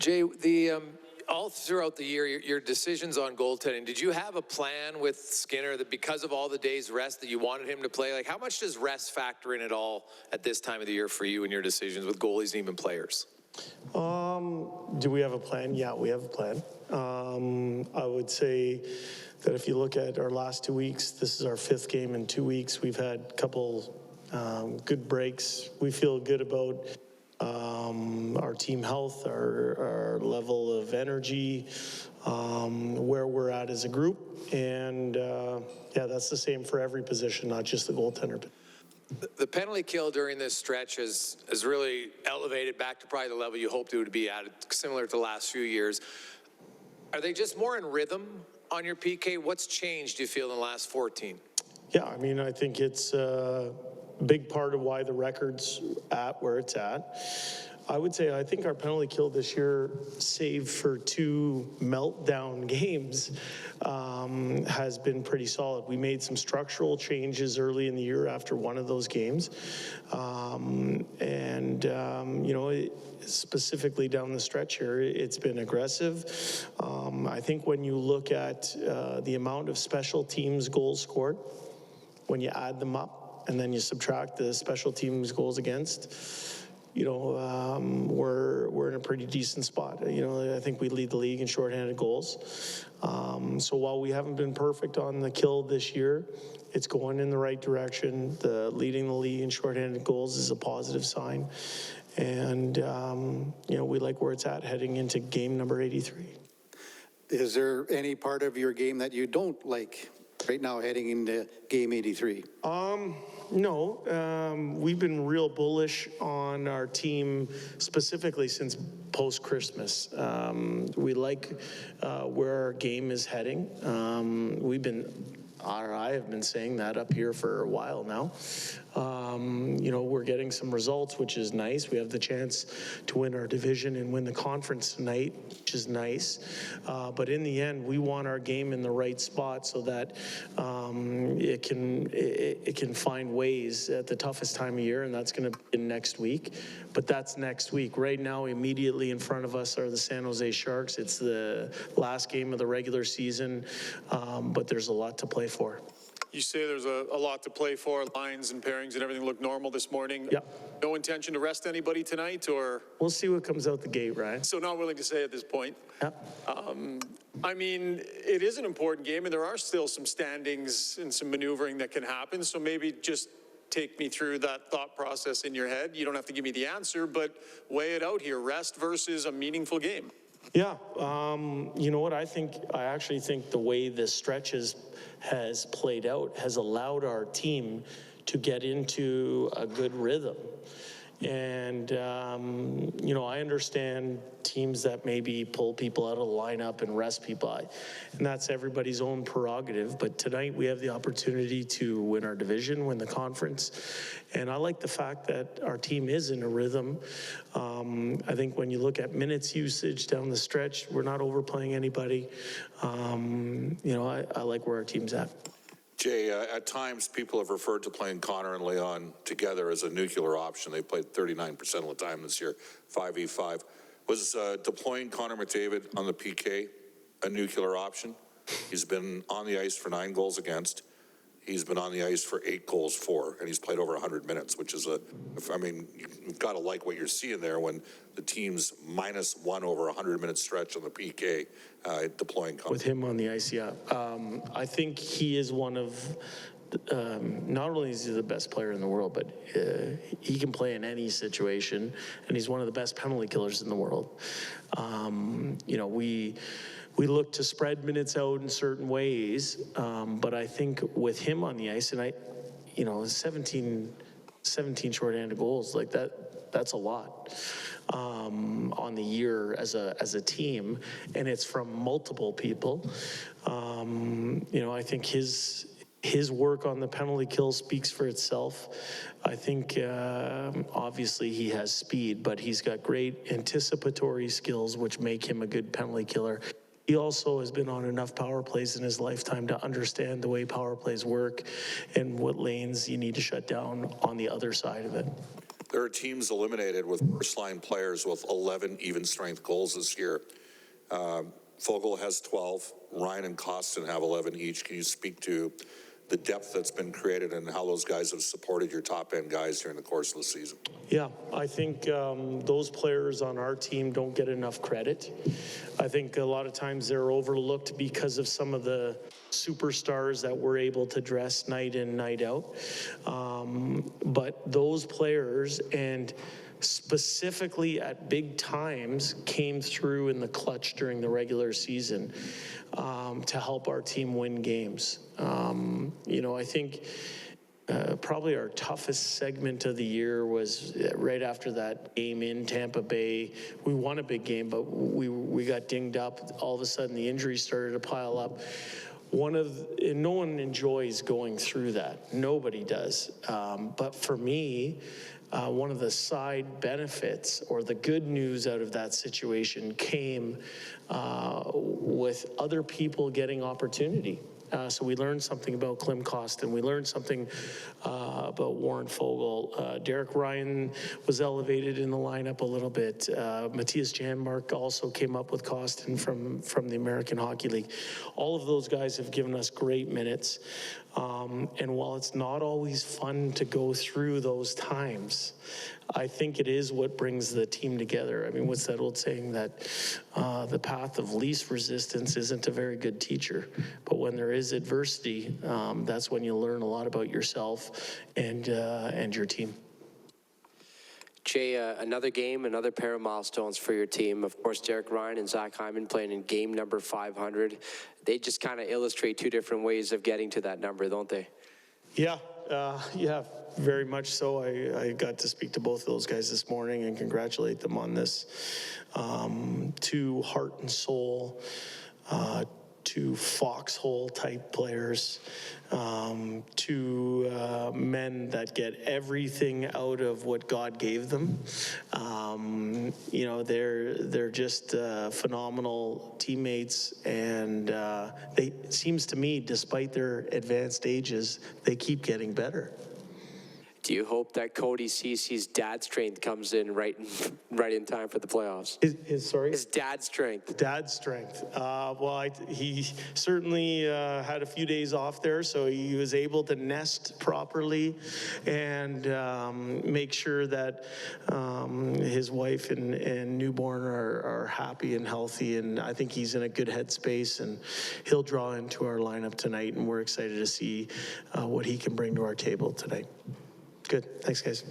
Jay, all throughout the year, your decisions on goaltending, did you have a plan with Skinner that because of all the days rest that you wanted him to play? Like, how much does rest factor in at all at this time of the year for you and your decisions with goalies and even players? Do we have a plan? Yeah, we have a plan. I would say that if you look at our last 2 weeks, this is our 5th game in 2 weeks. We've had a couple good breaks. We feel good about our team health, our level of energy, where we're at as a group. And yeah, that's the same for every position, not just the goaltender. The penalty kill during this stretch has really elevated back to probably the level you hoped it would be at, similar to the last few years. Are they just more in rhythm on your PK? What's changed, do you feel, in the last 14? Yeah, I mean, I think it's a big part of why the record's at where it's at. I would say I think our penalty kill this year, save for 2 meltdown games, has been pretty solid. We made some structural changes early in the year after one of those games. You know, specifically down the stretch here, it's been aggressive. I think when you look at the amount of special teams goals scored, when you add them up and then you subtract the special teams goals against, you know, we're in a pretty decent spot. You know, I think we lead the league in shorthanded goals. So while we haven't been perfect on the kill this year, it's going in the right direction. Leading the league in shorthanded goals is a positive sign. And, you know, we like where it's at heading into game number 83. Is there any part of your game that you don't like right now heading into game 83? No, we've been real bullish on our team specifically since post-Christmas. We like where our game is heading. I have been saying that up here for a while now. You know, we're getting some results, which is nice. We have the chance to win our division and win the conference tonight, which is nice. But in the end, we want our game in the right spot so that it can find ways at the toughest time of year, and that's going to be next week. But that's next week. Right now, immediately in front of us are the San Jose Sharks. It's the last game of the regular season, but there's a lot to play for. You say there's a lot to play for, lines and pairings and everything look normal this morning. Yeah. No intention to rest anybody tonight, or? We'll see what comes out the gate, Ryan. So not willing to say at this point. Yeah. I mean, it is an important game, and there are still some standings and some maneuvering that can happen. So maybe just take me through that thought process in your head. You don't have to give me the answer, but weigh it out here. Rest versus a meaningful game. Yeah, you know what, I actually think the way this stretch has played out has allowed our team to get into a good rhythm. And, you know, I understand teams that maybe pull people out of the lineup and rest people, and that's everybody's own prerogative. But tonight we have the opportunity to win our division, win the conference. And I like the fact that our team is in a rhythm. I think when you look at minutes usage down the stretch, we're not overplaying anybody. You know, I like where our team's at. Jay, at times people have referred to playing Connor and Leon together as a nuclear option. They played 39% of the time this year, 5v5. Was deploying Connor McDavid on the PK a nuclear option? He's been on the ice for 9 goals against. He's been on the ice for 8 goals for, and he's played over 100 minutes, which is I mean, you've got to like what you're seeing there when the team's -1 over 100-minute stretch on the PK, deploying Connor. With him on the ice, yeah. I think he is one of, not only is he the best player in the world, but he can play in any situation, and he's one of the best penalty killers in the world. You know, we look to spread minutes out in certain ways, but I think with him on the ice, and you know, 17 shorthanded goals, like that's a lot on the year as a team, and it's from multiple people. You know, I think his work on the penalty kill speaks for itself. I think obviously he has speed, but he's got great anticipatory skills which make him a good penalty killer. He also has been on enough power plays in his lifetime to understand the way power plays work and what lanes you need to shut down on the other side of it. There are teams eliminated with first-line players with 11 even-strength goals this year. Fogle has 12. Ryan and Costin have 11 each. Can you speak to the depth that's been created and how those guys have supported your top-end guys during the course of the season? Yeah, I think those players on our team don't get enough credit. I think a lot of times they're overlooked because of some of the superstars that we're able to dress night in, night out. But those players, and specifically at big times, came through in the clutch during the regular season to help our team win games. You know, I think probably our toughest segment of the year was right after that game in Tampa Bay. We won a big game, but we got dinged up. All of a sudden, the injuries started to pile up. No one enjoys going through that. Nobody does. But for me, one of the side benefits or the good news out of that situation came with other people getting opportunity. So we learned something about Klim Kostin. We learned something about Warren Fogle. Derek Ryan was elevated in the lineup a little bit. Matthias Janmark also came up with Kostin from the American Hockey League. All of those guys have given us great minutes. And while it's not always fun to go through those times, I think it is what brings the team together. I mean, what's that old saying that the path of least resistance isn't a very good teacher, but when there is adversity, that's when you learn a lot about yourself and your team. Jay, another game, another pair of milestones for your team. Of course, Derek Ryan and Zach Hyman playing in game number 500. They just kind of illustrate two different ways of getting to that number, don't they? Yeah, very much so. I got to speak to both of those guys this morning and congratulate them on this. Two heart and soul, two foxhole type players, two men that get everything out of what God gave them. You know, they're just phenomenal teammates, and it seems to me, despite their advanced ages, they keep getting better. Do you hope that Cody Cece's dad strength comes in right in time for the playoffs? His dad strength. Dad's strength. Well, he certainly had a few days off there, so he was able to nest properly and make sure that his wife and newborn are happy and healthy. And I think he's in a good headspace, and he'll draw into our lineup tonight. And we're excited to see what he can bring to our table tonight. Good. Thanks, guys.